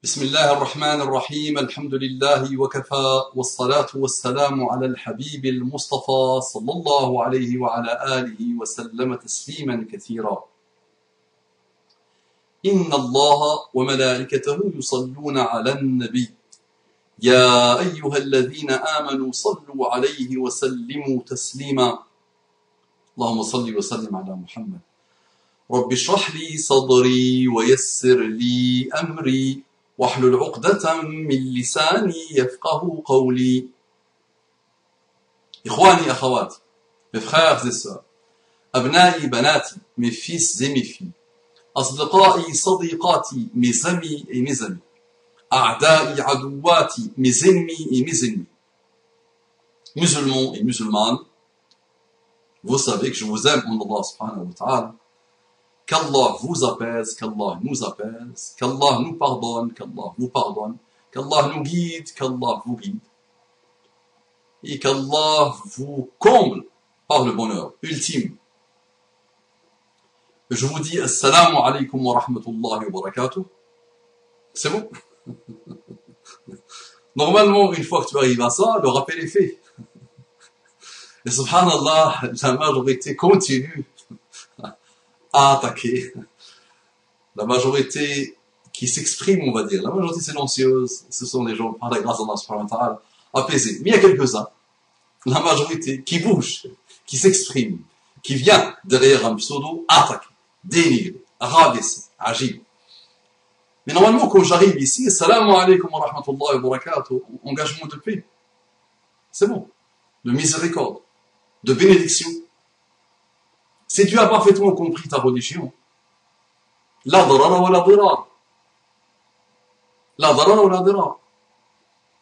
بسم الله الرحمن الرحيم الحمد لله وكفى والصلاة والسلام على الحبيب المصطفى صلى الله عليه وعلى آله وسلم تسليما كثيرا إن الله وملائكته يصلون على النبي يا أيها الذين آمنوا صلوا عليه وسلموا تسليما اللهم صل وسلم على محمد رب اشرح لي صدري ويسر لي أمري واحلل عقدة من لساني يفقه قولي. إخواني أخواتي, mes frères et sœurs, أبنائي بناتي, mes fils et mes filles, أصدقائي صديقاتي, mes amis et mes amis, أعدائي عدواتي, mes ennemis et mes ennemis, musulmans et musulmanes, vous savez que je vous aime en Allah subhanahu wa ta'ala. Qu'Allah vous apaise, qu'Allah nous apaise, qu'Allah nous pardonne, qu'Allah vous pardonne, qu'Allah nous guide, qu'Allah vous guide, et qu'Allah vous comble par le bonheur ultime. Je vous dis Assalamu alaikum wa rahmatullahi wa barakatuh. C'est bon? Normalement, une fois que tu arrives à ça, le rappel est fait. Et subhanallah, la majorité continue à attaquer. La majorité qui s'exprime, on va dire, la majorité silencieuse, ce sont les gens, par la grâce d'Allah subhanahu wa ta'ala, apaisés. Mais il y a quelques-uns, la majorité qui bouge, qui s'exprime, qui vient derrière un pseudo, attaquer, dénigrer, rabaisser, agir. Mais normalement, quand j'arrive ici, Assalamu alaikum wa rahmatullahi wa barakatuh, engagement de paix. C'est bon. De miséricorde, de bénédiction. Si tu as parfaitement compris ta religion, la darara wa la dirar. La darara wa la dirar.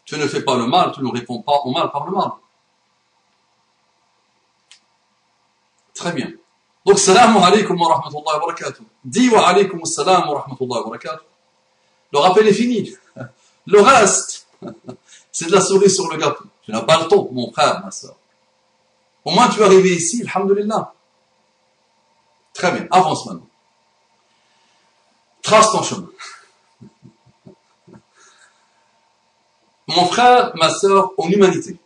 Tu ne fais pas le mal, tu ne réponds pas au mal par le mal. Très bien. Donc, salam alaikum wa rahmatullahi wa barakatuh. Dis wa alaikum salam wa rahmatullahi wa barakatuh. Le rappel est fini. Le reste, c'est de la cerise sur le gâteau. Tu n'as pas le temps, mon frère, ma soeur. Au moins, tu es arrivé ici, alhamdulillah. Très bien, avance maintenant. Trace ton chemin. Mon frère, ma sœur, en humanité,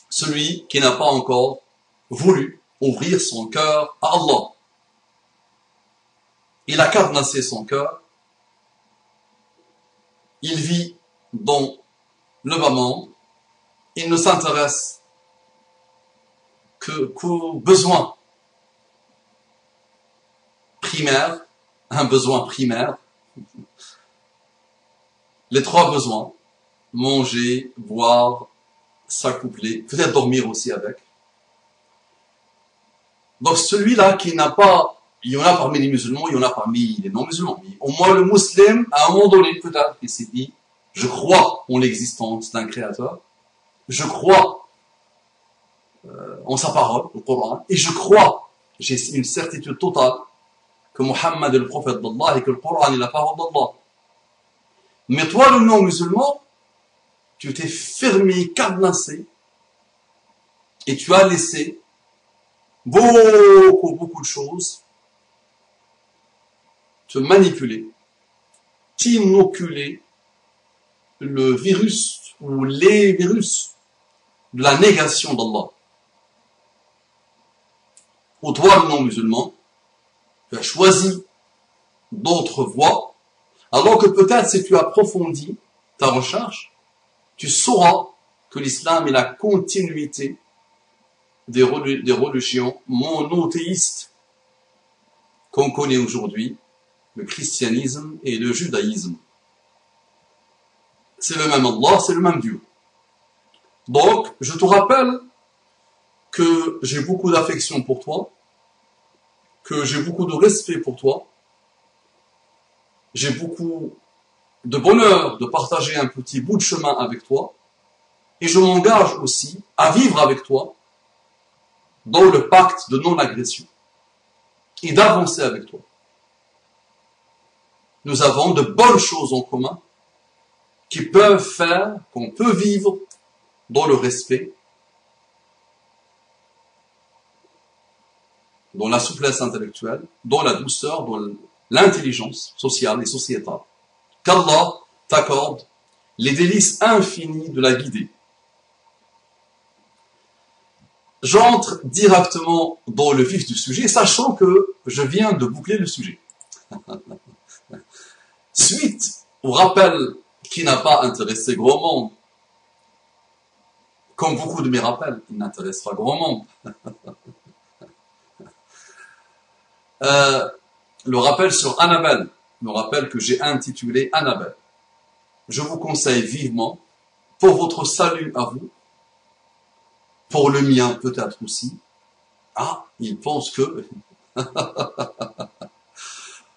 celui qui n'a pas encore voulu ouvrir son cœur à Allah. Il a cadenassé son cœur. Il vit dans le bas monde. Il ne s'intéresse qu'aux besoins primaire, un besoin primaire, les trois besoins, manger, boire, s'accoupler, peut-être dormir aussi avec. Donc celui-là qui n'a pas, il y en a parmi les musulmans, il y en a parmi les non-musulmans, mais au moins le musulman, à un moment donné, peut-être, il s'est dit, je crois en l'existence d'un créateur, je crois en sa parole, au Coran, et je crois, j'ai une certitude totale, que Muhammad est le prophète d'Allah et que le Coran est la parole d'Allah. Mais toi, le non-musulman, tu t'es fermé, cadenassé, et tu as laissé beaucoup de choses te manipuler, t'inoculer le virus ou les virus de la négation d'Allah. Ou toi, le non-musulman, tu as choisi d'autres voies, alors que peut-être si tu approfondis ta recherche, tu sauras que l'islam est la continuité des religions monothéistes qu'on connaît aujourd'hui, le christianisme et le judaïsme. C'est le même Allah, c'est le même Dieu. Donc, je te rappelle que j'ai beaucoup d'affection pour toi, que j'ai beaucoup de respect pour toi, j'ai beaucoup de bonheur de partager un petit bout de chemin avec toi, et je m'engage aussi à vivre avec toi dans le pacte de non-agression et d'avancer avec toi. Nous avons de bonnes choses en commun qui peuvent faire qu'on peut vivre dans le respect, dans la souplesse intellectuelle, dans la douceur, dans l'intelligence sociale et sociétale. qu'Allah t'accorde les délices infinies de la guider. J'entre directement dans le vif du sujet, sachant que je viens de boucler le sujet. Suite au rappel qui n'a pas intéressé grand monde, comme beaucoup de mes rappels, il n'intéressera grand monde. Le rappel sur Annabelle, le rappel que j'ai intitulé Annabelle. Je vous conseille vivement, pour votre salut à vous, pour le mien peut-être aussi. Ah, il pense que...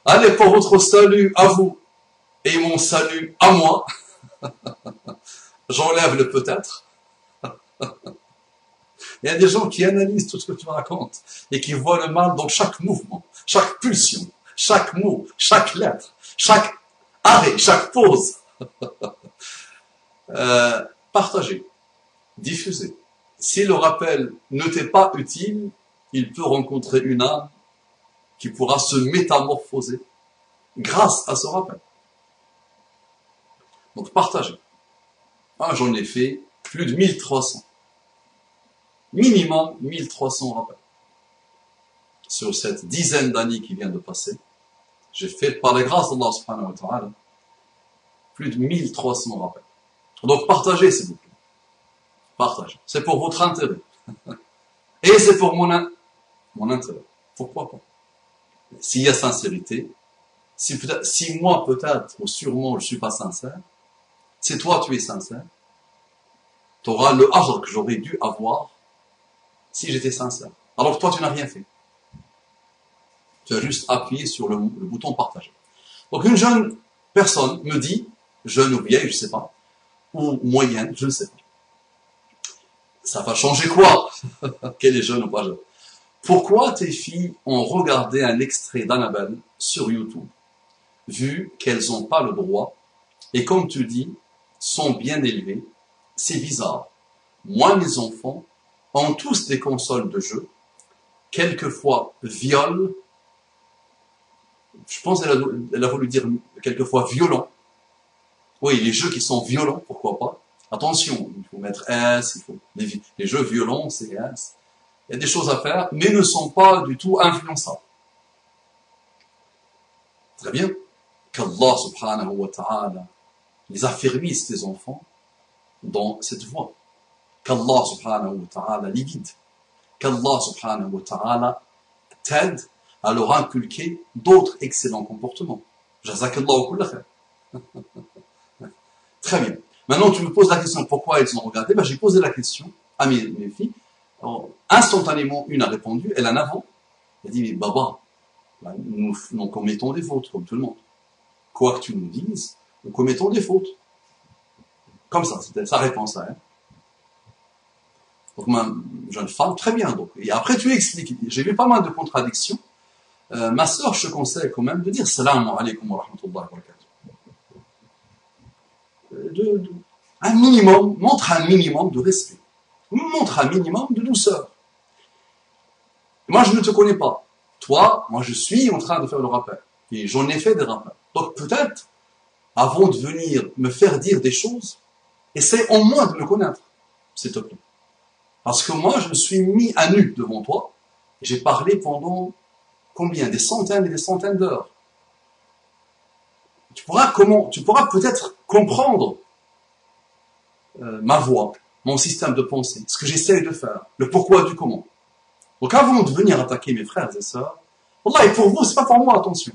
Allez, pour votre salut à vous et mon salut à moi, j'enlève le peut-être. Il y a des gens qui analysent tout ce que tu racontes et qui voient le mal dans chaque mouvement, chaque pulsion, chaque mot, chaque lettre, chaque arrêt, chaque pause. Partagez, diffusez. Si le rappel ne t'est pas utile, il peut rencontrer une âme qui pourra se métamorphoser grâce à ce rappel. Donc partagez. Ah, j'en ai fait plus de 1300. Minimum 1300 rappels. Sur cette dizaine d'années qui vient de passer, j'ai fait, par la grâce d'Allah subhanahu wa ta'ala, plus de 1300 rappels. Donc partagez, s'il vous plaît. Partagez. C'est pour votre intérêt. Et c'est pour mon intérêt. Pourquoi pas? S'il y a sincérité, si moi peut-être, ou sûrement je ne suis pas sincère, si toi tu es sincère, tu auras le ajr que j'aurais dû avoir si j'étais sincère. Alors que toi tu n'as rien fait. Tu as juste appuyé sur le bouton partager. Donc une jeune personne me dit, jeune ou vieille, je ne sais pas, ou moyenne, je ne sais pas. Ça va changer quoi? Qu'elle est jeune ou pas jeune? Pourquoi tes filles ont regardé un extrait d'Annabelle sur YouTube, vu qu'elles n'ont pas le droit, et comme tu dis, sont bien élevées? C'est bizarre. Moi, mes enfants ont tous des consoles de jeux, quelquefois violent, je pense qu'elle a voulu dire quelquefois violent. Oui, les jeux qui sont violents, pourquoi pas? Attention, il faut mettre S, les jeux violents, c'est S. Il y a des choses à faire, mais ne sont pas du tout influençables. Très bien. Qu'Allah subhanahu wa ta'ala les affermisse, tes enfants, dans cette voie. Qu'Allah subhanahu wa ta'ala les guide. Qu'Allah subhanahu wa ta'ala t'aide à leur inculquer d'autres excellents comportements. Jazakallahu kulla khair. Très bien. Maintenant, tu me poses la question, pourquoi ils ont regardé? J'ai posé la question à mes filles. Alors, instantanément, une a répondu, elle en avant. Elle a dit, mais Baba, nous commettons des fautes, comme tout le monde. Quoi que tu nous dises, nous commettons des fautes. Comme ça, c'était sa réponse à elle. Donc, ma jeune femme, très bien. Donc, et après, tu expliques. J'ai vu pas mal de contradictions. Ma sœur, je te conseille quand même de dire Salam alaykum wa rahmatullahi wa barakatuh. Un minimum, montre un minimum de respect. Montre un minimum de douceur. Moi, je ne te connais pas. Toi, moi, je suis en train de faire le rappel. Et j'en ai fait des rappels. Donc, peut-être, avant de venir me faire dire des choses, essaie au moins de me connaître, s'il te plaît. Parce que moi, je me suis mis à nu devant toi, et j'ai parlé pendant combien? Des centaines et des centaines d'heures. Tu pourras peut-être comprendre ma voix, mon système de pensée, ce que j'essaie de faire, le pourquoi du comment. Donc avant de venir attaquer mes frères et sœurs, Wallah, et pour vous, c'est pas pour moi, attention.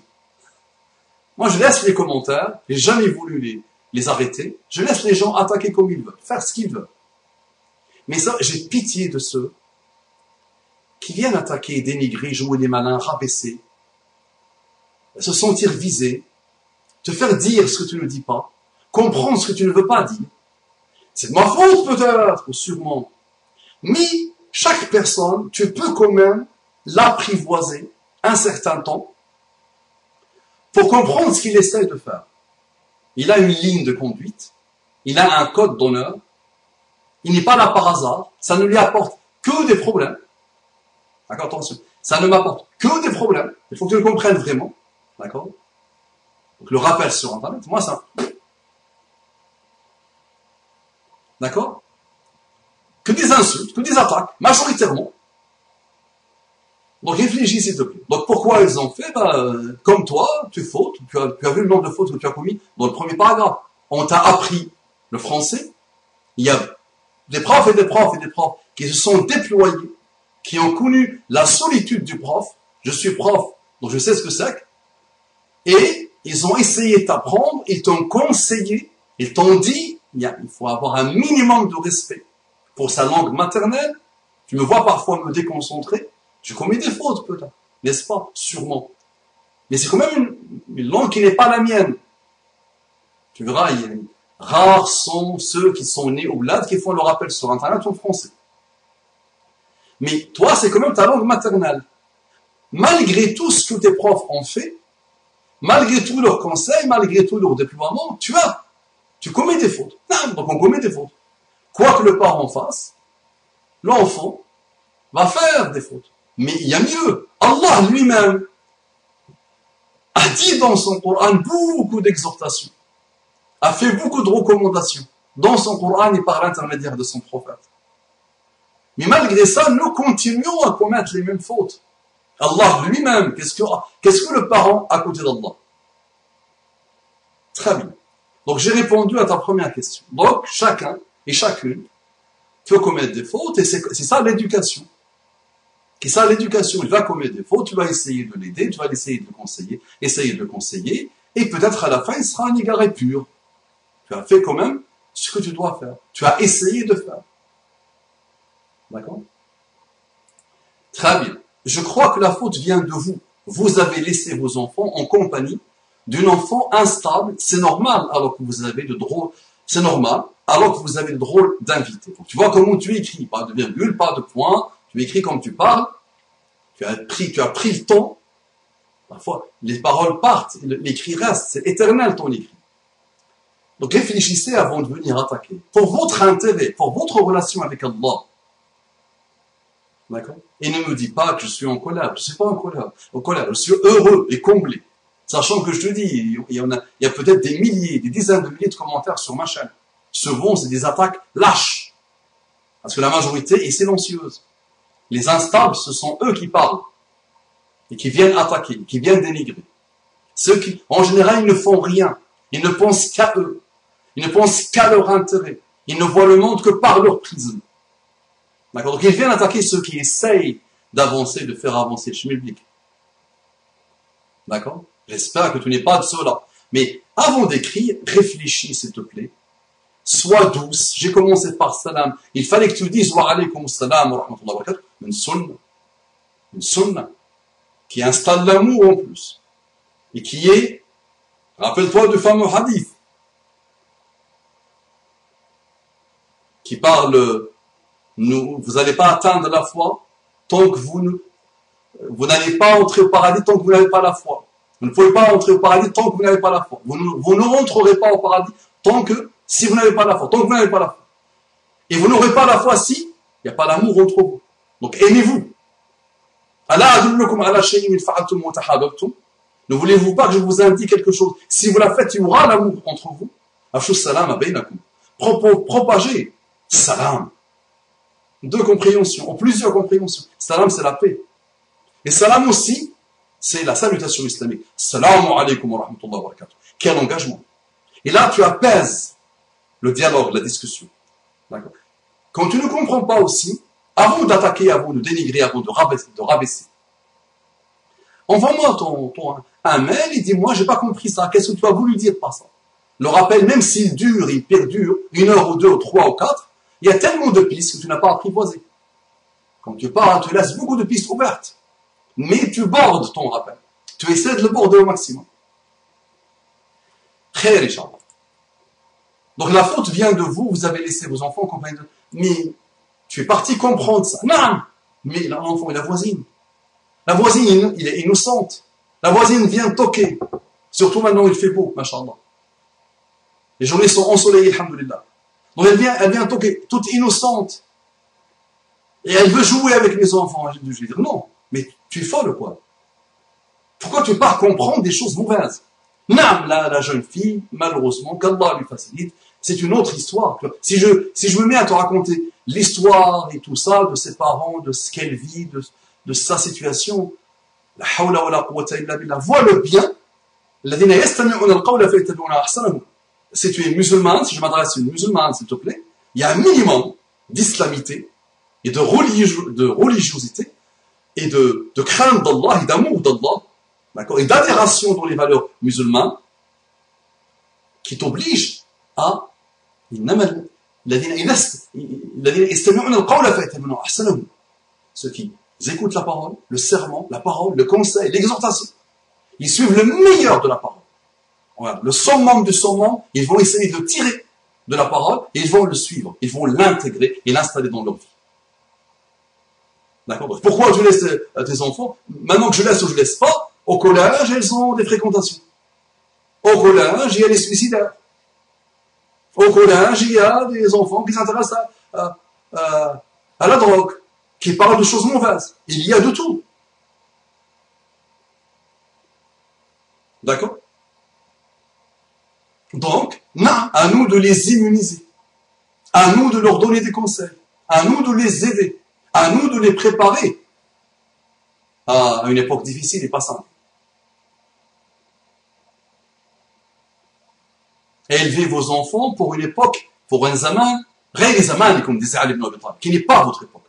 Moi, je laisse les commentaires, j'ai jamais voulu les arrêter, je laisse les gens attaquer comme ils veulent, faire ce qu'ils veulent. Mais ça, j'ai pitié de ceux qui viennent attaquer, dénigrer, jouer les malins, rabaisser, se sentir visés, te faire dire ce que tu ne dis pas, comprendre ce que tu ne veux pas dire. C'est de ma faute peut-être, ou sûrement. Mais chaque personne, tu peux quand même l'apprivoiser un certain temps pour comprendre ce qu'il essaie de faire. Il a une ligne de conduite, il a un code d'honneur, il n'est pas là par hasard, ça ne lui apporte que des problèmes. D'accord, attention, ça ne m'apporte que des problèmes, il faut que tu le comprennes vraiment. D'accord? Donc le rappel sur Internet, moi ça... D'accord? Que des insultes, que des attaques, majoritairement. Donc réfléchis s'il te plaît. Donc pourquoi ils ont fait? Comme toi, tu fautes, tu as vu le nombre de fautes que tu as commis dans le premier paragraphe. On t'a appris le français. Il y a des profs et des profs et des profs qui se sont déployés, qui ont connu la solitude du prof. Je suis prof, donc je sais ce que c'est. Et ils ont essayé de t'apprendre, ils t'ont conseillé, ils t'ont dit, il faut avoir un minimum de respect pour sa langue maternelle. Tu me vois parfois me déconcentrer. Je commets des fautes peut-être, n'est-ce pas? Sûrement. Mais c'est quand même une langue qui n'est pas la mienne. Tu verras, rares sont ceux qui sont nés au bled qui font le rappel sur Internet en français. Mais toi, c'est quand même ta langue maternelle. Malgré tout ce que tes profs ont fait, malgré tous leurs conseils, malgré tout leur déploiement, tu commets des fautes. Non, donc on commet des fautes. Quoi que le parent fasse, l'enfant va faire des fautes. Mais il y a mieux. Allah lui-même a dit dans son Coran beaucoup d'exhortations, a fait beaucoup de recommandations dans son Coran et par l'intermédiaire de son prophète. Mais malgré ça, nous continuons à commettre les mêmes fautes. Allah lui-même, qu'est-ce que le parent à côté d'Allah? Très bien. Donc j'ai répondu à ta première question. Donc chacun et chacune peut commettre des fautes et c'est ça l'éducation. C'est ça l'éducation. Il va commettre des fautes, tu vas essayer de l'aider, tu vas essayer de le conseiller, et peut-être à la fin il sera un égaré pur. Tu as fait quand même ce que tu dois faire. Tu as essayé de faire. D'accord? Très bien. Je crois que la faute vient de vous. Vous avez laissé vos enfants en compagnie d'un enfant instable. C'est normal alors que vous avez de drôles. C'est normal alors que vous avez de drôles d'invités. Tu vois comment tu écris, pas de virgule, pas de point. Tu écris comme tu parles. Tu as pris le temps. Parfois, les paroles partent, l'écrit reste. C'est éternel ton écrit. Donc réfléchissez avant de venir attaquer. Pour votre intérêt, pour votre relation avec Allah. D'accord? Et ne me dis pas que je suis en colère. Je ne suis pas en colère. Je suis heureux et comblé. Sachant que je te dis, il y a peut-être des milliers, des dizaines de milliers de commentaires sur ma chaîne. Souvent, c'est des attaques lâches. Parce que la majorité est silencieuse. Les instables, ce sont eux qui parlent. Et qui viennent attaquer, qui viennent dénigrer. Ceux qui, en général, ils ne font rien. Ils ne pensent qu'à eux. Ils ne pensent qu'à leur intérêt. Ils ne voient le monde que par leur prisme. D'accord? Donc ils viennent attaquer ceux qui essayent d'avancer, de faire avancer le schmilblick. D'accord? J'espère que tu n'es pas de ceux-là. Mais avant d'écrire, réfléchis s'il te plaît. Sois douce. J'ai commencé par salam. Il fallait que tu dises wa alaykum salam wa rahmatullahi wa barakatuh. Une sunna qui installe l'amour en plus. Et qui est, rappelle-toi du fameux hadith qui parle, vous n'allez pas atteindre la foi tant que vous n'allez pas entrer au paradis tant que vous n'avez pas la foi. Vous ne pouvez pas entrer au paradis tant que vous n'avez pas la foi. Vous ne rentrerez pas au paradis si vous n'avez pas la foi, tant que vous n'avez pas la foi. Et vous n'aurez pas la foi si il n'y a pas l'amour entre vous. Donc aimez-vous. Ne voulez-vous pas que je vous indique quelque chose? Si vous la faites, il y aura l'amour entre vous. Propagez salam. Deux compréhensions, ou plusieurs compréhensions. Salam, c'est la paix. Et salam aussi, c'est la salutation islamique. Salamu alaykum wa rahmatullahi wa barakatuh. Quel engagement. Et là, tu apaises le dialogue, la discussion. D'accord? Quand tu ne comprends pas aussi, avant d'attaquer, avant de dénigrer, avant de rabaisser, envoie-moi un mail et dis-moi, j'ai pas compris ça. Qu'est-ce que tu as voulu dire par ça? Le rappel, même s'il dure, il perdure, 1 heure ou 2 ou 3 ou 4, il y a tellement de pistes que tu n'as pas apprivoisées. Quand tu parles, tu laisses beaucoup de pistes ouvertes. Mais tu bordes ton rappel. Tu essaies de le border au maximum. Très riche. Donc la faute vient de vous, vous avez laissé vos enfants compagnie de... Mais tu es parti comprendre ça. Non. Mais l'enfant est la voisine. La voisine, il est innocente. La voisine vient toquer. Surtout maintenant, il fait beau, machallah. Les journées sont ensoleillées, alhamdoulilah. Donc elle vient toquer, toute innocente. Et elle veut jouer avec les enfants. Je vais dire, non, mais tu es folle, quoi. Pourquoi tu pars comprendre des choses mauvaises? Non, la jeune fille, malheureusement, qu'Allah lui facilite, c'est une autre histoire. Si je me mets à te raconter l'histoire et tout ça, de ses parents, de ce qu'elle vit, de sa situation, la hawla wa la quwwata illa billah, vois le bien. الذين يستمعون القول فيتبعون أحسنه. Si tu es musulman, si je m'adresse à une musulmane, s'il te plaît, il y a un minimum d'islamité et de religiosité et de crainte d'Allah et d'amour d'Allah, d'accord, et d'adhération dans les valeurs musulmanes qui t'obligent à ceux qui écoutent la parole, le serment, la parole, le conseil, l'exhortation. Ils suivent le meilleur de la parole. Voilà. Le summum du summum, ils vont essayer de tirer de la parole et ils vont le suivre. Ils vont l'intégrer et l'installer dans leur vie. D'accord? Pourquoi je laisse tes enfants? Maintenant que je laisse ou je laisse pas, au collège, elles ont des fréquentations. Au collège, il y a les suicidaires. Au collège, il y a des enfants qui s'intéressent à la drogue, qui parlent de choses mauvaises. Il y a de tout. D'accord? Donc, à nous de les immuniser, à nous de leur donner des conseils, à nous de les aider, à nous de les préparer à une époque difficile et pas simple. Élevez vos enfants pour une époque, pour un zaman, comme disait Ali ibn Abi Talib, qui n'est pas votre époque.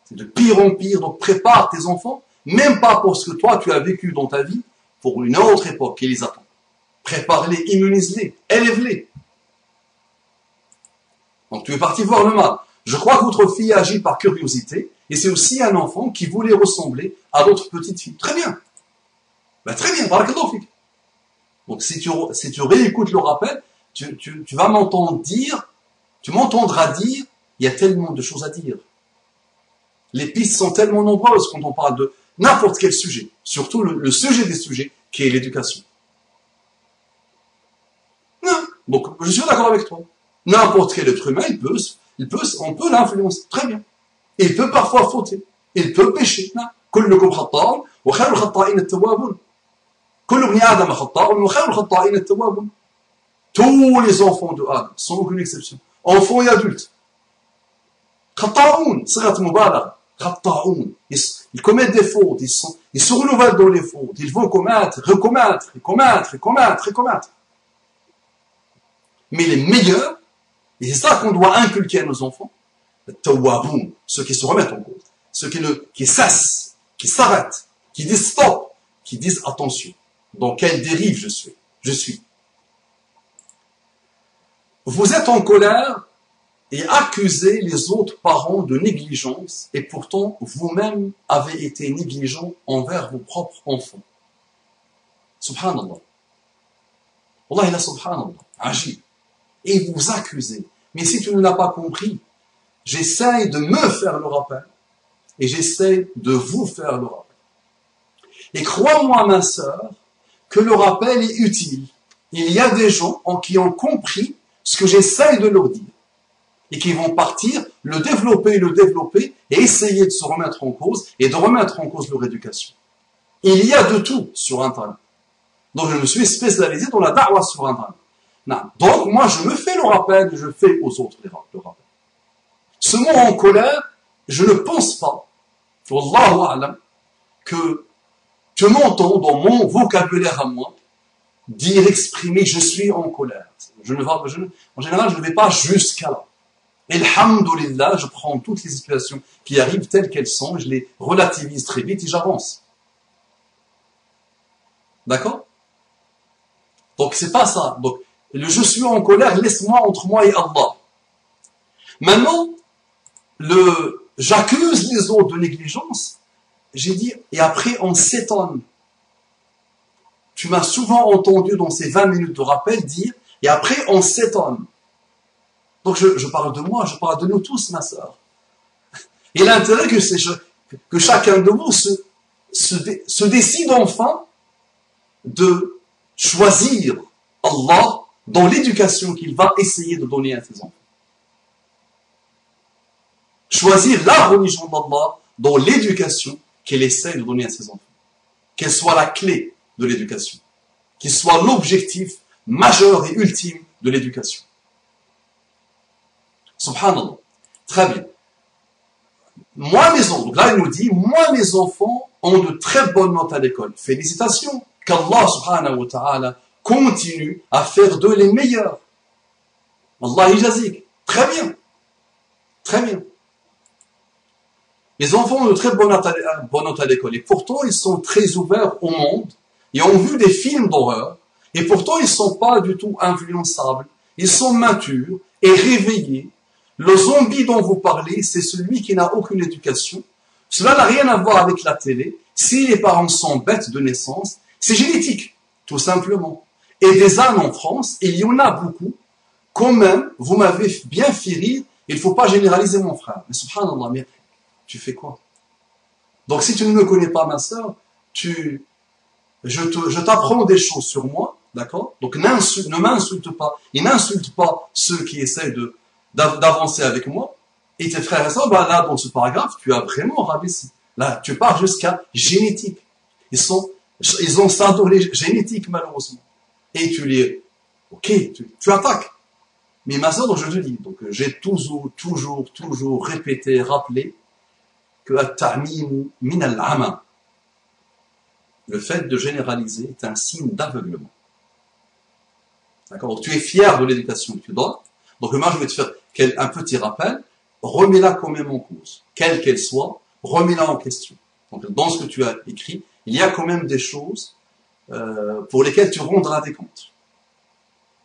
C'est de pire en pire, donc prépare tes enfants, même pas pour ce que toi tu as vécu dans ta vie, pour une autre époque qui les attend. Prépare-les, immunise-les, élève-les. Donc tu es parti voir le mal. Je crois que votre fille agit par curiosité, et c'est aussi un enfant qui voulait ressembler à d'autres petites filles. Très bien. Ben, très bien, barakallahu fik. Donc si tu réécoutes le rappel, tu vas m'entendre dire, tu m'entendras dire, il y a tellement de choses à dire. Les pistes sont tellement nombreuses quand on parle de n'importe quel sujet, surtout le sujet des sujets, qui est l'éducation. Donc, je suis d'accord avec toi. N'importe quel être humain, on peut l'influencer. Très bien. Il peut parfois fauter. Il peut pécher. كلكم خطاء وخير الخطائين التوابون. كل ابن آدم خطاء وخير الخطائين التوابون. Tous les enfants de Adam, sans aucune exception, enfants et adultes. خطاؤون, صيغة مبالغة. خطاؤون. Ils commettent des fautes, ils se renouvellent dans les fautes, ils vont commettre. Mais les meilleurs, et c'est ça qu'on doit inculquer à nos enfants, ceux qui se remettent en cause, ceux qui cessent, qui s'arrêtent, qui disent stop, qui disent attention, dans quelle dérive je suis. Vous êtes en colère et accusez les autres parents de négligence, et pourtant vous-même avez été négligent envers vos propres enfants. Subhanallah. Wallahi la subhanallah. Ajib. Et vous accusez. Mais si tu ne l'as pas compris, j'essaye de me faire le rappel et j'essaye de vous faire le rappel. Et crois-moi, ma sœur, que le rappel est utile. Il y a des gens qui ont compris ce que j'essaye de leur dire et qui vont partir, le développer et essayer de se remettre en cause et de remettre en cause leur éducation. Il y a de tout sur Internet. Donc je me suis spécialisé dans la da'wah sur Internet. Non. Donc, moi, je me fais le rappel et je fais aux autres le rappel. Ce mot en colère, je ne pense pas, Wallahu a'lam, que tu m'entends dans mon vocabulaire à moi dire, exprimer, je suis en colère. En général, je ne vais pas jusqu'à là. Alhamdulillah, je prends toutes les situations qui arrivent telles qu'elles sont, je les relativise très vite et j'avance. D'accord? Donc, c'est pas ça. Donc, je suis en colère, laisse-moi entre moi et Allah. Maintenant, j'accuse les autres de négligence. J'ai dit, et après on s'étonne. Tu m'as souvent entendu dans ces 20 minutes de rappel dire, et après on s'étonne. Donc je parle de moi, je parle de nous tous, ma sœur. Et l'intérêt que chacun de vous se décide enfin de choisir Allah dans l'éducation qu'il va essayer de donner à ses enfants. Choisir la religion d'Allah dans l'éducation qu'il essaie de donner à ses enfants. Qu'elle soit la clé de l'éducation. qui soit l'objectif majeur et ultime de l'éducation. Subhanallah. Très bien. Moi, donc là, il nous dit, moi, mes enfants ont de très bonnes notes à l'école. Félicitations. Qu'Allah, subhanahu wa ta'ala, continue à faire d'eux les meilleurs. Allah yajazik. Très bien. Très bien. Les enfants ont de très bonnes notes à l'école. Et pourtant, ils sont très ouverts au monde. Ils ont vu des films d'horreur. Et pourtant, ils ne sont pas du tout influençables. Ils sont matures et réveillés. Le zombie dont vous parlez, c'est celui qui n'a aucune éducation. Cela n'a rien à voir avec la télé. Si les parents sont bêtes de naissance, c'est génétique, tout simplement. Et des ânes en France, il y en a beaucoup. Quand même, vous m'avez bien fait rire. Il ne faut pas généraliser, mon frère. Mais subhanallah, mais tu fais quoi? Donc si tu ne me connais pas, ma sœur, je t'apprends des choses sur moi, d'accord? Donc ne m'insulte pas. Et n'insulte pas ceux qui essaient d'avancer avec moi. Et tes frères et sœurs, bah là, dans ce paragraphe, tu as vraiment rabaissé. Là, tu pars jusqu'à génétique. Ils ont ça dans les génétiques, malheureusement. Et ok, tu attaques. Mais ma sœur, donc je te dis, donc j'ai toujours répété, rappelé que at-ta'mimu min al-'ama. Le fait de généraliser est un signe d'aveuglement. D'accord? Donc tu es fier de l'éducation que tu donnes. Donc moi, je vais te faire un petit rappel. Remets-la quand même en cause. Quelle qu'elle soit, remets-la en question. Donc dans ce que tu as écrit, il y a quand même des choses pour lesquelles tu rendras des comptes.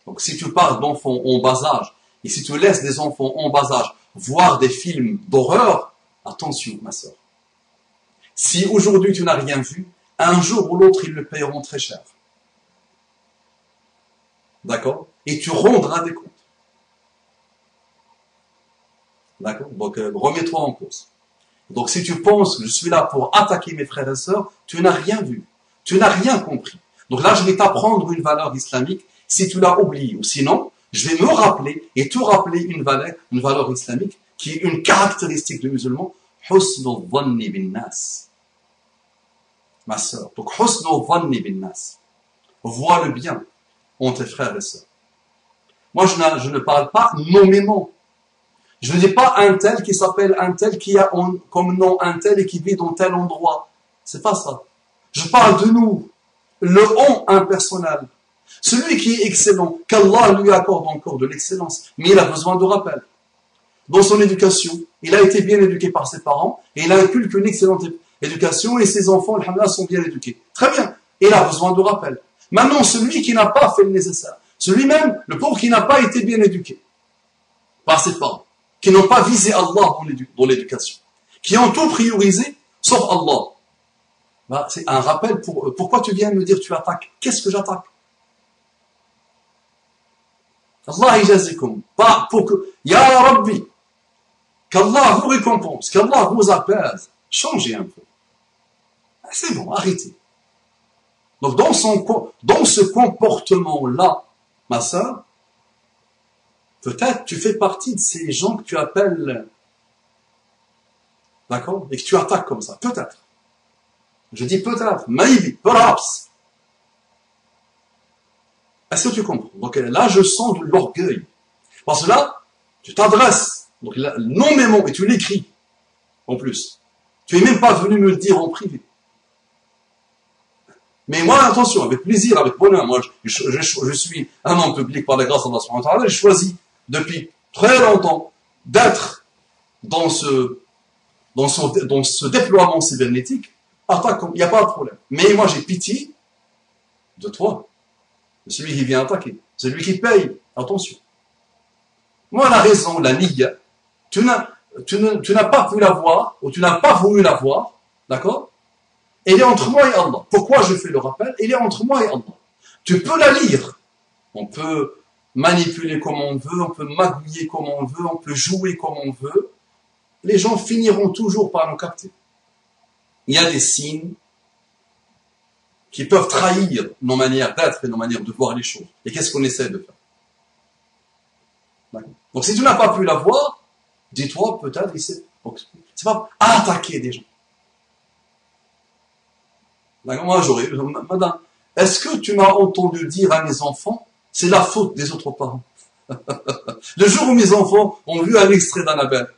Donc si tu parles d'enfants en bas âge, et si tu laisses des enfants en bas âge voir des films d'horreur, attention, ma sœur. Si aujourd'hui tu n'as rien vu, un jour ou l'autre, ils le payeront très cher. D'accord? Et tu rendras des comptes. D'accord? Donc, remets-toi en cause. Donc, si tu penses que je suis là pour attaquer mes frères et sœurs, tu n'as rien vu. Tu n'as rien compris. Donc là, je vais t'apprendre une valeur islamique si tu l'as oubliée. Ou sinon, je vais me rappeler et te rappeler une valeur islamique qui est une caractéristique du musulman. Husnul dhanni bin nas. Ma sœur. Donc, husnul dhanni bin nas. Vois le bien en tes frères et sœurs. Moi, je ne parle pas nommément. Je ne dis pas un tel qui s'appelle un tel qui a comme nom un tel et qui vit dans tel endroit. C'est pas ça. Je parle de nous. Le on impersonnel. Celui qui est excellent, qu'Allah lui accorde encore de l'excellence. Mais il a besoin de rappel. Dans son éducation, il a été bien éduqué par ses parents et il inculque une excellente éducation et ses enfants, alhamdoulilah, sont bien éduqués. Très bien. Et il a besoin de rappel. Maintenant, celui qui n'a pas fait le nécessaire, celui-même, le pauvre qui n'a pas été bien éduqué par ses parents, qui n'ont pas visé Allah dans l'éducation, qui ont tout priorisé, sauf Allah. Bah, c'est un rappel pourquoi tu viens me dire tu attaques. Qu'est-ce que j'attaque? Allah yajazikum. Pas pour que, Ya Rabbi, qu'Allah vous récompense, qu'Allah vous apaise. Changez un peu. C'est bon, arrêtez. Donc dans ce comportement-là, ma sœur, peut-être tu fais partie de ces gens que tu appelles, d'accord, et que tu attaques comme ça. Peut-être. Je dis peut-être, maybe, perhaps. Est-ce que tu comprends? Donc là, je sens de l'orgueil. Parce que là, tu t'adresses, donc là, nommément, et tu l'écris, en plus. Tu es même pas venu me le dire en privé. Mais moi, attention, avec plaisir, avec bonheur, moi, je suis un homme public par la grâce d'Allah subhanahu wa ta'ala, j'ai choisi depuis très longtemps d'être dans ce déploiement cybernétique. Il n'y a pas de problème. Mais moi, j'ai pitié de toi, de celui qui vient attaquer, celui qui paye. Attention. Moi, la raison, la niya, tu n'as pas pu la voir, ou tu n'as pas voulu la voir, d'accord? Elle est entre moi et Allah. Pourquoi je fais le rappel? Elle est entre moi et Allah. Tu peux la lire. On peut manipuler comme on veut, on peut magouiller comme on veut, on peut jouer comme on veut. Les gens finiront toujours par nous capter. Il y a des signes qui peuvent trahir nos manières d'être et nos manières de voir les choses. Et qu'est-ce qu'on essaie de faire? D'accord. Donc si tu n'as pas pu la voir, dis-toi peut-être, c'est pas attaquer des gens. D'accord. Moi, madame, est-ce que tu m'as entendu dire à mes enfants, c'est la faute des autres parents? Le jour où mes enfants ont vu un extrait d'Annabelle,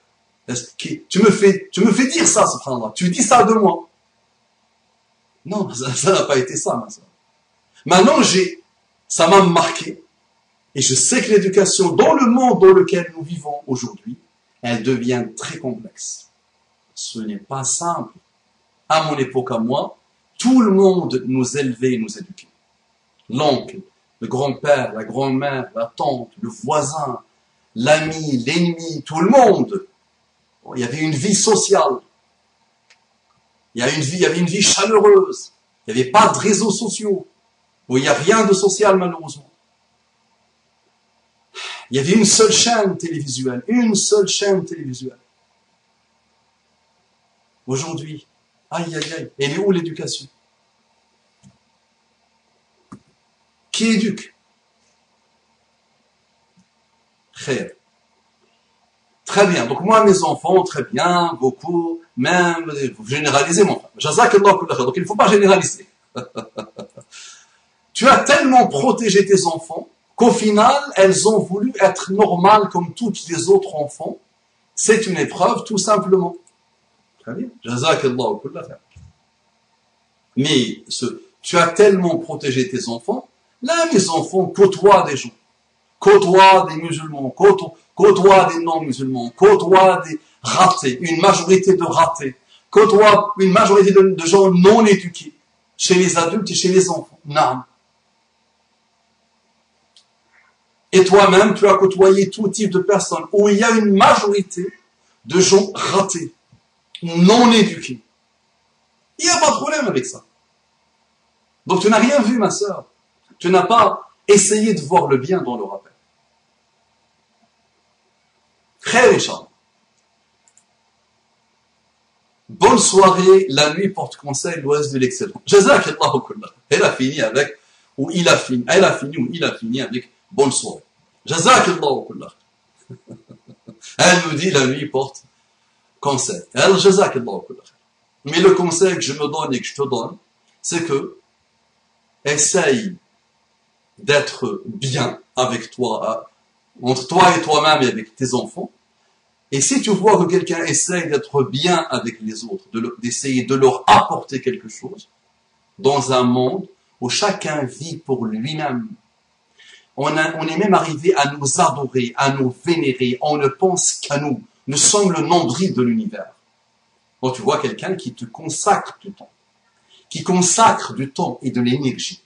tu me fais dire ça, subhanallah. Tu dis ça de moi. Non, ça n'a pas été ça, ma soeur. Maintenant, ça m'a marqué, et je sais que l'éducation, dans le monde dans lequel nous vivons aujourd'hui, elle devient très complexe. Ce n'est pas simple. À mon époque, à moi, tout le monde nous élevait et nous éduquait. L'oncle, le grand-père, la grand-mère, la tante, le voisin, l'ami, l'ennemi, tout le monde. Il y avait une vie sociale. Il y avait une vie chaleureuse. Il n'y avait pas de réseaux sociaux. Où il n'y a rien de social, malheureusement. Il y avait une seule chaîne télévisuelle. Une seule chaîne télévisuelle. Aujourd'hui, aïe, aïe, aïe. Elle est où l'éducation? Qui éduque? Très bien. Donc moi, mes enfants, très bien, beaucoup, même, vous généralisez mon frère. Jazakallah kullah khair. Donc il ne faut pas généraliser. Tu as tellement protégé tes enfants qu'au final, elles ont voulu être normales comme tous les autres enfants. C'est une épreuve, tout simplement. Très bien. Jazakallah kullah khair. Mais tu as tellement protégé tes enfants. Là, mes enfants côtoient des gens, côtoient des musulmans, côtoient des non-musulmans, côtoient des ratés, une majorité de ratés, côtoient une majorité de gens non éduqués, chez les adultes et chez les enfants. Non. Et toi-même, tu as côtoyé tout type de personnes où il y a une majorité de gens ratés, non éduqués. Il n'y a pas de problème avec ça. Donc tu n'as rien vu, ma sœur. Tu n'as pas essayé de voir le bien dans le rappel. Très Inch'Allah. Bonne soirée, la nuit porte conseil, l'ouest de l'excellence. Jazakallahu kullah. Elle a fini avec, ou il a fini, elle a fini ou il a fini avec bonne soirée. Jazakallahu kullah. Elle nous dit la nuit porte conseil. Elle, jazakallahu kullah. Mais le conseil que je me donne et que je te donne, c'est que essaye d'être bien avec toi, entre toi et toi-même et avec tes enfants. Et si tu vois que quelqu'un essaye d'être bien avec les autres, d'essayer de leur apporter quelque chose, dans un monde où chacun vit pour lui-même, on est même arrivé à nous adorer, à nous vénérer, on ne pense qu'à nous. Nous sommes le nombril de l'univers. Donc tu vois quelqu'un qui te consacre du temps, qui consacre du temps et de l'énergie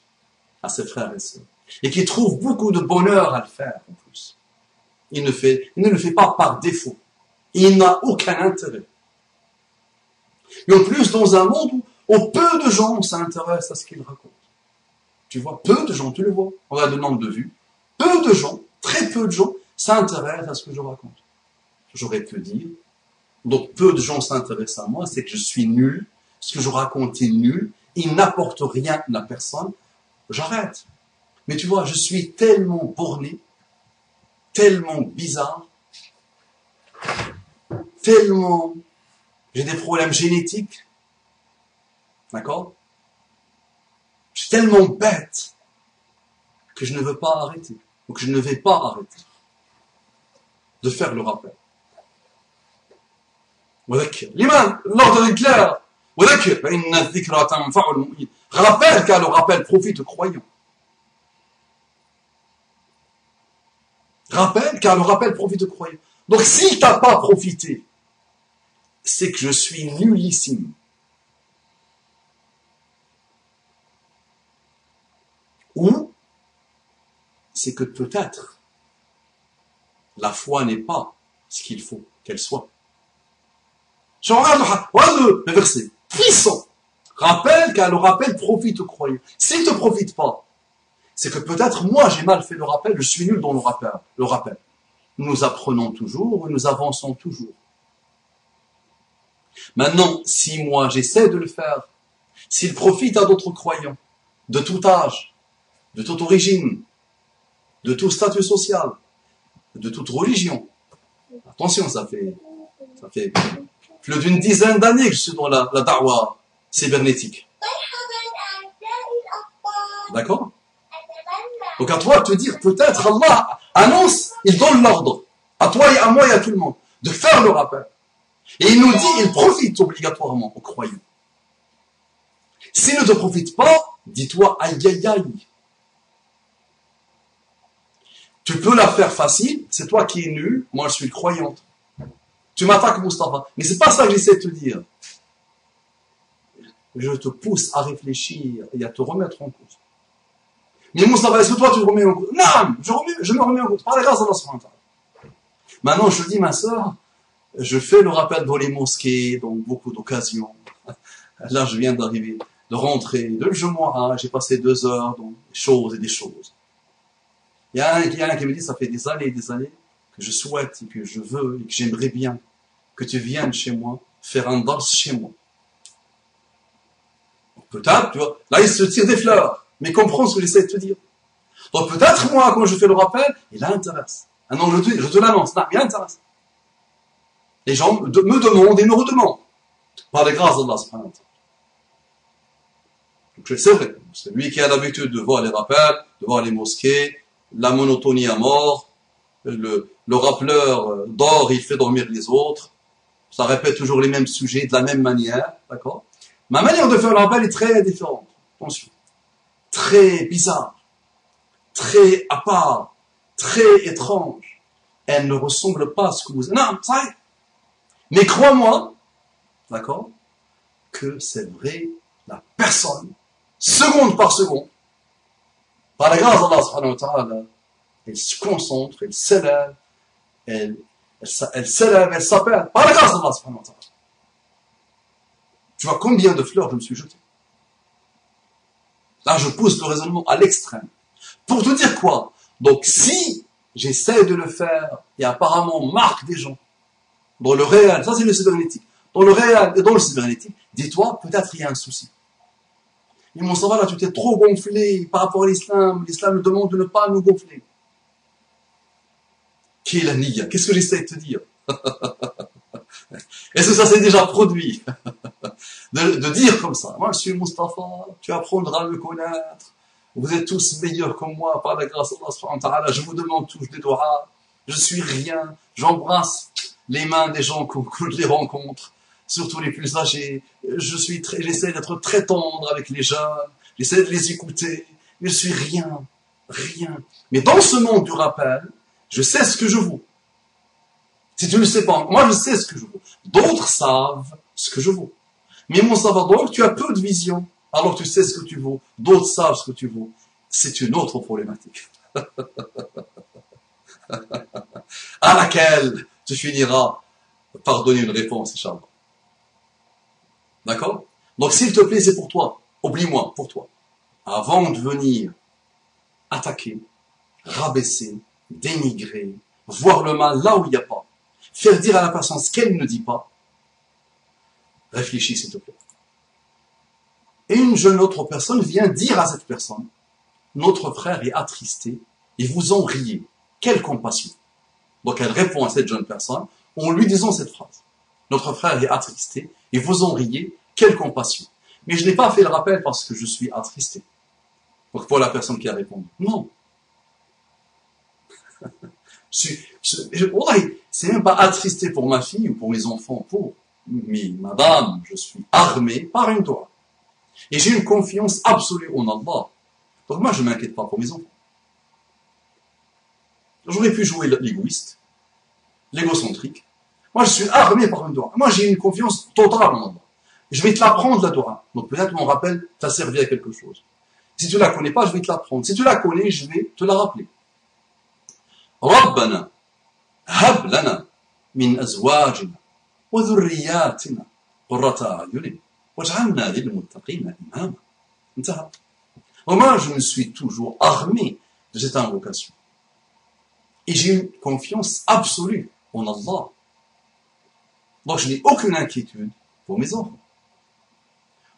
à ses frères et sœurs, et qui trouve beaucoup de bonheur à le faire en plus. Il ne le fait pas par défaut. Il n'a aucun intérêt. Et en plus, dans un monde où peu de gens s'intéressent à ce qu'il raconte. Tu vois, peu de gens, tu le vois, on a le nombre de vues, peu de gens, très peu de gens s'intéressent à ce que je raconte. J'aurais pu dire, donc peu de gens s'intéressent à moi, c'est que je suis nul, ce que je raconte est nul, il n'apporte rien à personne, j'arrête. Mais tu vois, je suis tellement borné, tellement bizarre, tellement, j'ai des problèmes génétiques, d'accord? Je suis tellement bête que je ne veux pas arrêter, ou que je ne vais pas arrêter de faire le rappel. L'imam, l'ordre est clair. Rappelle, car le rappel profite aux croyants. Rappelle, car le rappel profite aux croyants. Donc s'il t'a pas profité, c'est que je suis nullissime. Ou c'est que peut-être la foi n'est pas ce qu'il faut qu'elle soit. Je regarde le verset puissant. Rappelle, car le rappel profite aux croyants. S'il ne te profite pas, c'est que peut-être moi j'ai mal fait le rappel, je suis nul dans le rappel. Nous apprenons toujours et nous avançons toujours. Maintenant, si moi j'essaie de le faire, s'il profite à d'autres croyants, de tout âge, de toute origine, de tout statut social, de toute religion, attention, ça fait plus d'une dizaine d'années que je suis dans la da'wa cybernétique. D'accord? Donc à toi de te dire, peut-être Allah annonce, il donne l'ordre, à toi et à moi et à tout le monde, de faire le rappel. Et il nous dit, il profite obligatoirement aux croyants. S'il ne te profite pas, dis-toi, aïe aïe aïe. Tu peux la faire facile, c'est toi qui es nul, moi je suis croyante. Tu m'attaques, Mustapha. Mais c'est pas ça que j'essaie de te dire. Je te pousse à réfléchir et à te remettre en cause. Mais Mustapha, est-ce que toi tu te remets en cause? Non, je me remets en cause. Par la grâce d'Allah. Maintenant, je te dis, ma soeur, je fais le rappel dans les mosquées, dans beaucoup d'occasions. Là, je viens d'arriver, de rentrer de Jumu'ah, j'ai passé 2 heures dans des choses et des choses. Il y en a qui me dit, ça fait des années et des années que je souhaite et que je veux et que j'aimerais bien que tu viennes chez moi, faire un dars chez moi. Peut-être, tu vois, là il se tire des fleurs, mais comprends ce que j'essaie de te dire. Donc peut-être moi, quand je fais le rappel, il intéresse. Ah non, je te l'annonce, non, il intéresse. Les gens me demandent et me redemandent. Par les grâces d'Allah subhanahu wa ta'ala. Donc c'est vrai, c'est lui qui a l'habitude de voir les rappels, de voir les mosquées, la monotonie à mort, le rappeleur dort, il fait dormir les autres, ça répète toujours les mêmes sujets de la même manière, d'accord? Ma manière de faire le rappel est très différente, attention, très bizarre, très à part, très étrange. Elle ne ressemble pas à ce que vous... Non, ça y est. Mais crois-moi, d'accord, que c'est vrai, la personne, seconde par seconde, par la grâce d'Allah subhanahu wa ta'ala, elle se concentre, elle s'élève, elle s'élève, elle s'appelle, par la grâce d'Allah subhanahu wa ta'ala. Tu vois combien de fleurs je me suis jeté. Là, je pousse le raisonnement à l'extrême. Pour te dire quoi? Donc, si j'essaie de le faire, et apparemment on marque des gens, dans le réel, ça c'est le cybernétique, dans le réel et dans le cybernétique, dis-toi, peut-être il y a un souci. Mais mon savoir là, tu t'es trop gonflé par rapport à l'islam. L'islam nous demande de ne pas nous gonfler. Qui est la niya? Qu'est-ce que j'essaie de te dire? Est-ce que ça s'est déjà produit? de dire comme ça, moi je suis Mustapha, tu apprendras à me connaître, vous êtes tous meilleurs que moi par la grâce d'Allah subhanahu wa ta'ala, je vous demande tous des doigts, je suis rien, j'embrasse les mains des gens que je les rencontre, surtout les plus âgés, j'essaie d'être très tendre avec les jeunes, j'essaie de les écouter, mais je suis rien. Mais dans ce monde du rappel, je sais ce que je vaux. Si tu ne le sais pas, moi je sais ce que je vaux. D'autres savent ce que je vaux. Mais mon savoir, donc tu as peu de vision, alors tu sais ce que tu vaux. D'autres savent ce que tu vaux. C'est une autre problématique. À laquelle tu finiras par donner une réponse, Inch'Allah. D'accord? Donc s'il te plaît, c'est pour toi. Oublie-moi, pour toi. Avant de venir attaquer, rabaisser, dénigrer, voir le mal là où il n'y a pas, faire dire à la personne ce qu'elle ne dit pas, réfléchis s'il te plaît. Et une jeune autre personne vient dire à cette personne, notre frère est attristé, et vous en riez. Quelle compassion. Donc elle répond à cette jeune personne en lui disant cette phrase. Notre frère est attristé, et vous en riez. Quelle compassion. Mais je n'ai pas fait le rappel parce que je suis attristé. Donc pour la personne qui a répondu, non. C'est même pas attristé pour ma fille ou pour mes enfants, mais madame, je suis armé par une Torah. Et j'ai une confiance absolue en Allah. Donc moi, je ne m'inquiète pas pour mes enfants. J'aurais pu jouer l'égoïste, l'égocentrique. Moi, je suis armé par une Torah. Moi, j'ai une confiance totale en Allah. Je vais te l'apprendre, la Torah. Donc peut-être mon rappel t'a servi à quelque chose. Si tu ne la connais pas, je vais te l'apprendre. Si tu la connais, je vais te la rappeler. ربنا هب لنا من أزواجنا وذرياتنا قرة أعين واجعلنا للمتقين إماما. انتهى. Moi, je me suis toujours armé de cette invocation. Et j'ai une confiance absolue en Allah. Donc je n'ai aucune inquiétude pour mes enfants.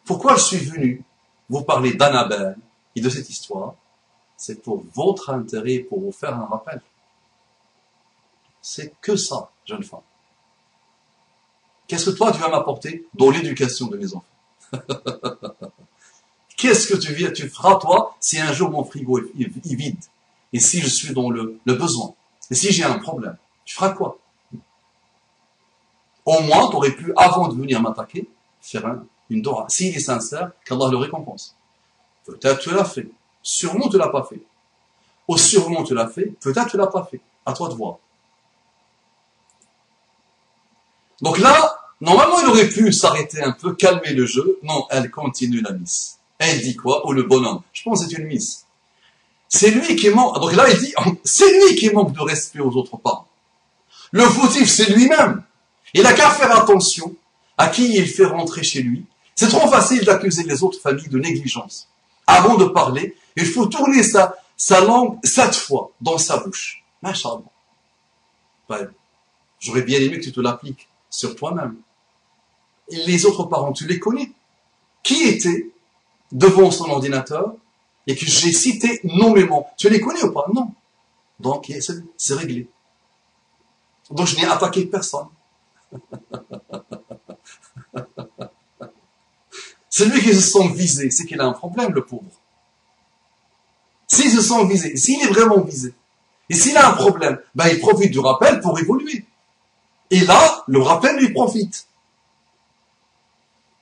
Pourquoi je suis venu vous parler d'Annabelle et de cette histoire? C'est pour votre intérêt, pour vous faire un rappel. C'est que ça, jeune femme. Qu'est-ce que toi tu vas m'apporter dans l'éducation de mes enfants? Qu'est-ce que tu feras, toi, si un jour mon frigo est vide? Et si je suis dans le besoin? Et si j'ai un problème? Tu feras quoi? Au moins, tu aurais pu, avant de venir m'attaquer, faire une dora. S'il est sincère, qu'Allah le récompense. Peut-être tu l'as fait. Sûrement tu l'as pas fait. Ou sûrement tu l'as fait. Peut-être tu l'as pas fait. À toi de voir. Donc là, normalement, il aurait pu s'arrêter un peu, calmer le jeu. Non, elle continue la miss. Elle dit quoi? Ou le bonhomme. Je pense que c'est une miss. C'est lui qui manque. Donc là, il dit, c'est lui qui manque de respect aux autres parents. Le fautif, c'est lui-même. Il n'a qu'à faire attention à qui il fait rentrer chez lui. C'est trop facile d'accuser les autres familles de négligence. Avant de parler, il faut tourner sa langue 7 fois dans sa bouche. Machallah. Ben, j'aurais bien aimé que tu te l'appliques sur toi-même. Les autres parents, tu les connais. Qui était devant son ordinateur et que j'ai cité nommément? Tu les connais ou pas? Non. Donc, c'est réglé. Donc, je n'ai attaqué personne. Celui qui se sent visé, c'est qu'il a un problème, le pauvre. S'il se sent visé, s'il est vraiment visé, et s'il a un problème, ben il profite du rappel pour évoluer. Et là, le rappel lui profite.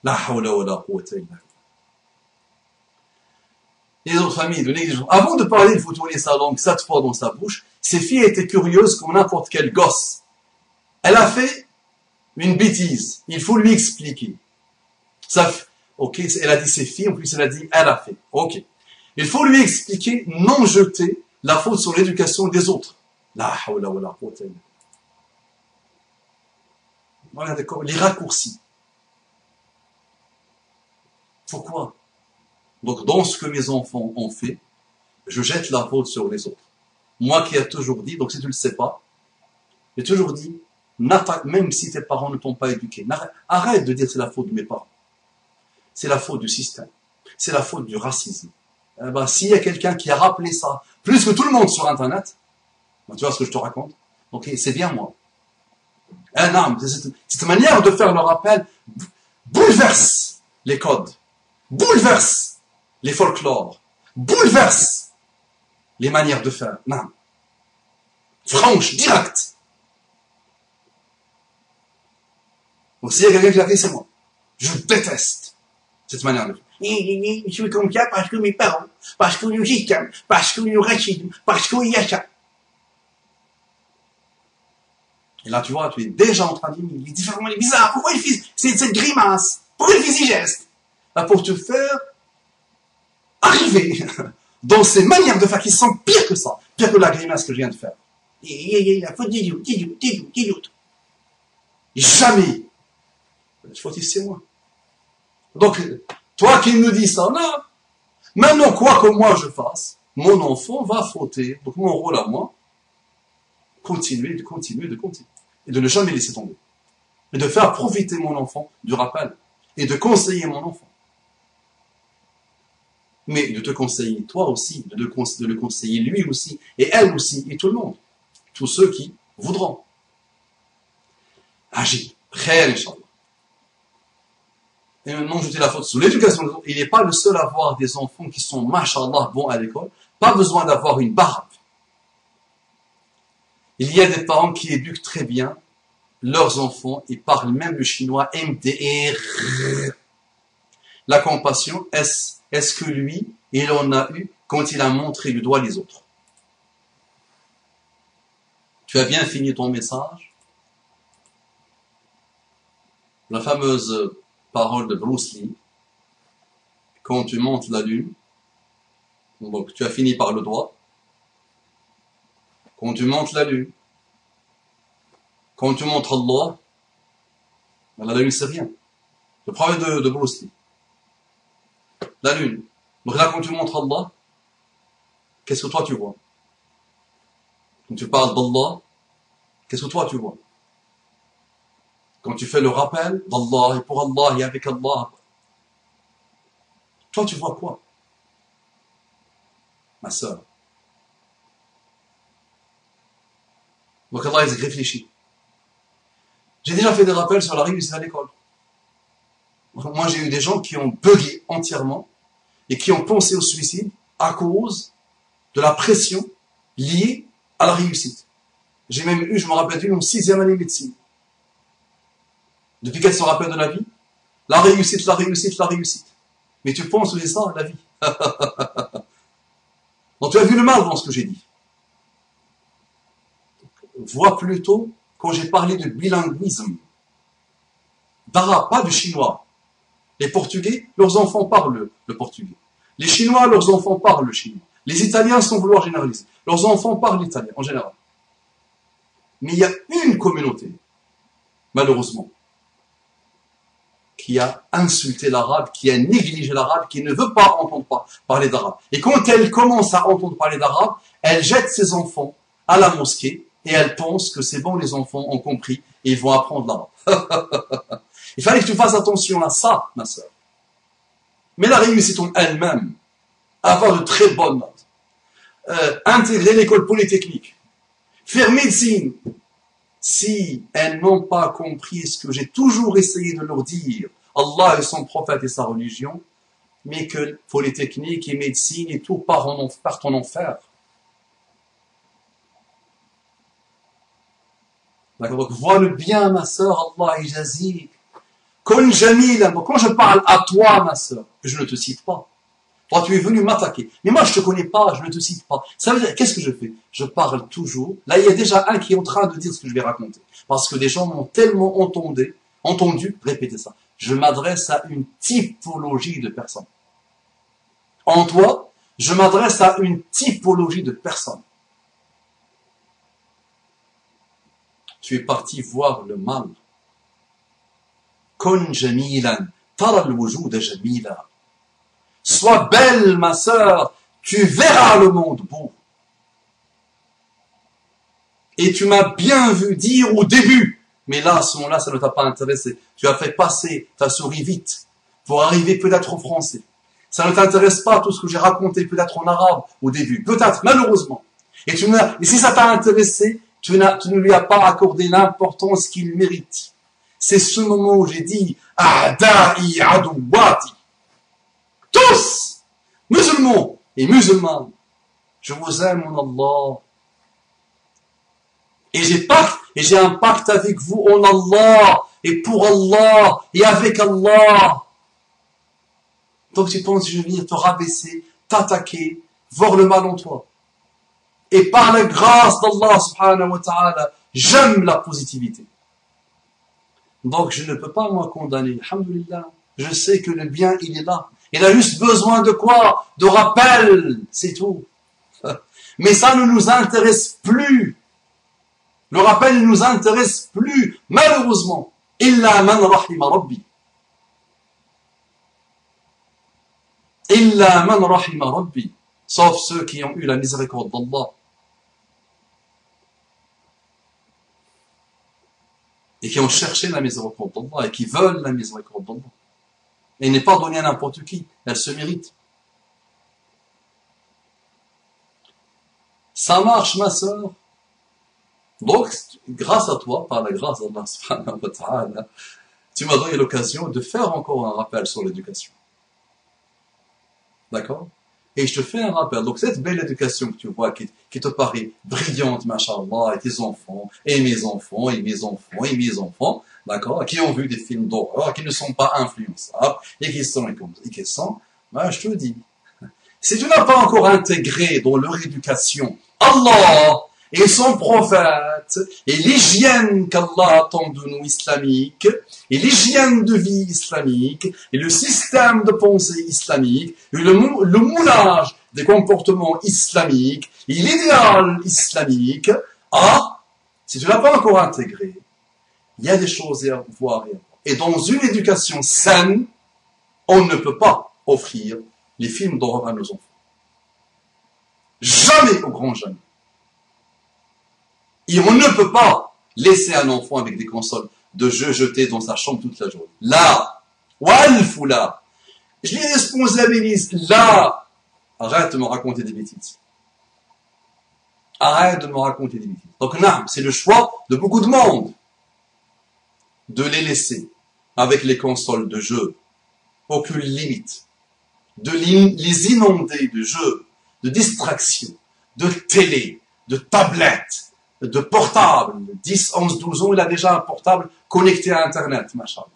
La hawla wa la quwwata illa billah. Les autres familles de négligence. Avant de parler, il faut tourner sa langue 7 fois dans sa bouche. Ces filles étaient curieuses comme n'importe quel gosse. Elle a fait une bêtise. Il faut lui expliquer. Ça, ok, elle a dit ses filles, en plus elle a dit elle a fait. Ok. Il faut lui expliquer, non jeter la faute sur l'éducation des autres. La hawla wa la quwwata illa billah. Voilà, d'accord. Les raccourcis. Pourquoi? Donc, dans ce que mes enfants ont fait, je jette la faute sur les autres. Moi qui ai toujours dit, donc si tu ne le sais pas, j'ai toujours dit, même si tes parents ne t'ont pas éduqué, arrête de dire c'est la faute de mes parents. C'est la faute du système. C'est la faute du racisme. Eh ben, s'il y a quelqu'un qui a rappelé ça, plus que tout le monde sur Internet, ben, tu vois ce que je te raconte? Donc, c'est bien moi. Non, cette manière de faire le rappel bouleverse les codes, bouleverse les folklores, bouleverse les manières de faire. Non. Franche, directe. Donc s'il y a quelqu'un qui l'a fait, c'est moi. Je déteste cette manière de faire. Je suis comme ça parce que mes parents, parce que le système, parce que le racisme, parce qu'il y a ça. Et là, tu vois, tu es déjà en train de dire, il est différent, il est bizarre. Pourquoi il fait cette grimace? Pourquoi il fait ces gestes? Là, pour te faire arriver dans ces manières de faire qui sont pires que ça, pire que la grimace que je viens de faire. La faute d'idiot. Et jamais. La faute, c'est moi. Donc, toi qui me dis ça, non. Maintenant, quoi que moi je fasse, mon enfant va fauter. Donc, mon rôle à moi, continuer. Et de ne jamais laisser tomber. Et de faire profiter mon enfant du rappel. Et de conseiller mon enfant. Mais de te conseiller toi aussi, de le conseiller lui aussi, et elle aussi, et tout le monde. Tous ceux qui voudront. Agir. Khayr, Inch'Allah. Et maintenant, jeter la faute sur l'éducation des autres. Il n'est pas le seul à avoir des enfants qui sont, mashallah, bons à l'école. Pas besoin d'avoir une barbe. Il y a des parents qui éduquent très bien leurs enfants. Ils parlent même le chinois MDR. La compassion, est-ce que lui, il en a eu quand il a montré du doigt les autres? Tu as bien fini ton message? La fameuse parole de Bruce Lee, quand tu montes la lune, donc tu as fini par le doigt, quand tu montes la lune, quand tu montres Allah, la lune c'est rien. Le problème de Bruce Lee. La lune. Donc là, quand tu montres Allah, qu'est-ce que toi tu vois? Quand tu parles d'Allah, qu'est-ce que toi tu vois? Quand tu fais le rappel d'Allah et pour Allah et avec Allah, toi tu vois quoi? Ma sœur. Donc Allah, il réfléchit. J'ai déjà fait des rappels sur la réussite à l'école. Moi, j'ai eu des gens qui ont bugué entièrement et qui ont pensé au suicide à cause de la pression liée à la réussite. J'ai même eu, je me rappelle d'une, en 6e année de médecine. Depuis qu'elle se rappelle de la vie, la réussite, la réussite, la réussite. Mais tu penses que c'est ça, la vie. Donc tu as vu le mal dans ce que j'ai dit. Vois plutôt, quand j'ai parlé de bilinguisme, d'arabe, pas de chinois. Les Portugais, leurs enfants parlent le portugais. Les Chinois, leurs enfants parlent le chinois. Les Italiens, sans vouloir généraliser, leurs enfants parlent l'italien, en général. Mais il y a une communauté, malheureusement, qui a insulté l'arabe, qui a négligé l'arabe, qui ne veut pas entendre parler d'arabe. Et quand elle commence à entendre parler d'arabe, elle jette ses enfants à la mosquée et elle pense que c'est bon, les enfants ont compris et ils vont apprendre l'arabe. Il fallait que tu fasses attention à ça, ma sœur. Mais la réussite en elle-même, avoir de très bonnes notes, intégrer l'école polytechnique, faire médecine, si elles n'ont pas compris ce que j'ai toujours essayé de leur dire, Allah et son prophète et sa religion, mais que polytechnique et médecine et tout partent en enfer. D'accord, donc vois-le bien, ma sœur, Allah et jazik. Quand je parle à toi, ma sœur, je ne te cite pas. Toi, tu es venu m'attaquer. Mais moi, je te connais pas, je ne te cite pas. Ça veut dire, qu'est-ce que je fais? Je parle toujours. Là, il y a déjà un qui est en train de dire ce que je vais raconter. Parce que des gens m'ont tellement entendu répéter ça. Je m'adresse à une typologie de personnes. En toi, je m'adresse à une typologie de personnes. Tu es parti voir le mal. Kun jamilan, tara al-wujud jamila. Sois belle, ma sœur, tu verras le monde beau. Et tu m'as bien vu dire au début, mais là, à ce moment-là, ça ne t'a pas intéressé. Tu as fait passer ta souris vite pour arriver peut-être au français. Ça ne t'intéresse pas tout ce que j'ai raconté peut-être en arabe au début. Peut-être, malheureusement. Et si ça t'a intéressé, tu ne lui as pas accordé l'importance qu'il mérite. C'est ce moment où j'ai dit « A'da'i adouwati » tous, musulmans et musulmanes, je vous aime en Allah. Et j'ai un pacte avec vous en Allah, et pour Allah, et avec Allah. Donc tu penses que je vais venir te rabaisser, t'attaquer, voir le mal en toi. Et par la grâce d'Allah subhanahu wa ta'ala, j'aime la positivité. Donc je ne peux pas moi condamner, alhamdulillah. Je sais que le bien, il est là. Il a juste besoin de quoi? De rappel, c'est tout. Mais ça ne nous intéresse plus. Le rappel ne nous intéresse plus, malheureusement. Illa man rahima rabbi. Illa man rahima rabbi. Sauf ceux qui ont eu la miséricorde d'Allah. Et qui ont cherché la miséricorde d'Allah et qui veulent la miséricorde d'Allah. Elle n'est pas donnée à n'importe qui, elle se mérite. Ça marche, ma sœur. Donc, grâce à toi, par la grâce d'Allah subhanahu wa ta'ala, tu m'as donné l'occasion de faire encore un rappel sur l'éducation. D'accord? Et je te fais un rappel. Donc, cette belle éducation que tu vois, qui te paraît brillante, machallah, et tes enfants, et mes enfants, et mes enfants, et mes enfants, d'accord, qui ont vu des films d'horreur, qui ne sont pas influençables, et qui sont, ben, je te dis, si tu n'as pas encore intégré dans leur éducation Allah et son prophète, et l'hygiène qu'Allah attend de nous islamique, et l'hygiène de vie islamique, et le système de pensée islamique, et le moulage des comportements islamiques, et l'idéal islamique, si tu ne l'as pas encore intégré, il y a des choses à voir. Et dans une éducation saine, on ne peut pas offrir les films d'horreur à nos enfants. Jamais, au grand jamais. Et on ne peut pas laisser un enfant avec des consoles de jeux jetés dans sa chambre toute la journée. Là, walfoula, je les responsabilise. Là, arrête de me raconter des bêtises. Arrête de me raconter des bêtises. Donc, c'est le choix de beaucoup de monde de les laisser avec les consoles de jeux. Aucune limite. de les inonder de jeux, de distractions, de télé, de tablettes, de portables. 10, 11, 12 ans, il a déjà un portable connecté à Internet, machallah.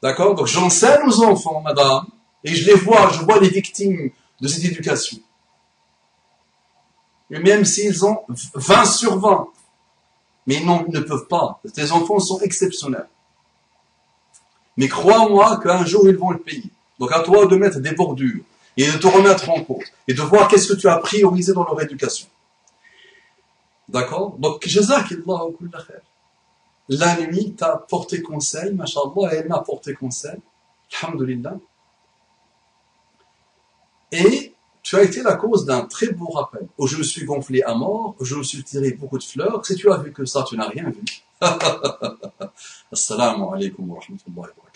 D'accord? Donc j'enseigne aux enfants, madame, et je vois les victimes de cette éducation. Et même s'ils ont 20 sur 20, mais ils ne peuvent pas. Tes enfants sont exceptionnels. Mais crois-moi qu'un jour, ils vont le payer. Donc à toi de mettre des bordures et de te remettre en cause et de voir qu'est-ce que tu as priorisé dans leur éducation. D'accord? Donc, jazakillahu kulla khair. La nuit t'a porté conseil, mashallah, elle m'a porté conseil. Alhamdulillah. Et tu as été la cause d'un très beau rappel, où je me suis gonflé à mort, où je me suis tiré beaucoup de fleurs. Si tu as vu que ça, tu n'as rien vu. Assalamu alaikum wa rahmatullahi wa barakatuh.